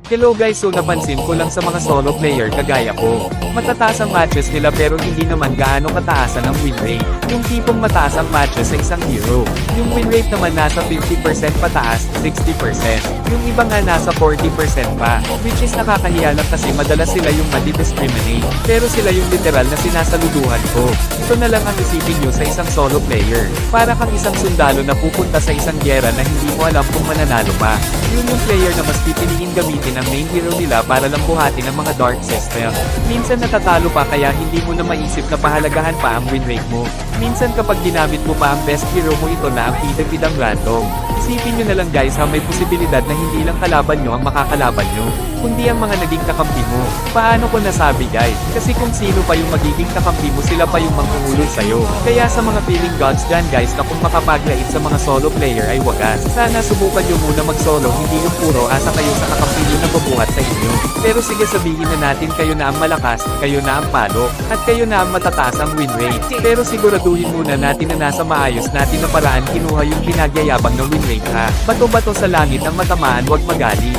Hello guys, so napansin ko lang sa mga solo player kagaya ko. Matataas ang matches nila pero hindi naman gaano kataasan ang win rate. Yung tipong mataas ang matches sa isang hero. Yung win rate naman nasa 50% pataas, 60%. Yung iba nga nasa 40% pa. Which is nakakahiya lang kasi madalas sila yung madi-discriminate. Pero sila yung literal na sinasaluduhan ko. Ito na lang ang isipin nyo sa isang solo player. Para kang isang sundalo na pupunta sa isang gyera na hindi mo alam kung mananalo pa. Yun yung player na mas pipiliin gamitin ang main hero nila para lang buhatin ang mga dark system. Minsan natatalo pa kaya hindi mo na maisip na pahalagahan pa ang win rate mo. Minsan kapag ginamit mo pa ang best hero mo ito na ang bidang random. Isipin nyo na lang guys ha, may posibilidad na hindi lang kalaban nyo ang makakalaban nyo, kundi ang mga naging kakampi mo. Paano ko nasabi guys? Kasi kung sino pa yung magiging kakampi mo sila pa yung manghuhulog sa'yo. Kaya sa mga feeling gods dyan guys na kung makapaglait sa mga solo player ay wagas. Sana subukan nyo muna mag-solo, hindi yung puro asa kayo sa kakampi nyo na bubuhat sa inyo. Pero sige sabihin na natin kayo na ang malakas, kayo na ang palo, at kayo na ang matataas ang win rate. Pero siguraduhin muna natin na nasa maayos natin na paraan kinuha yung pinagyayabang na win rate ha. Bato-bato sa langit ang matamaan, wag magaling.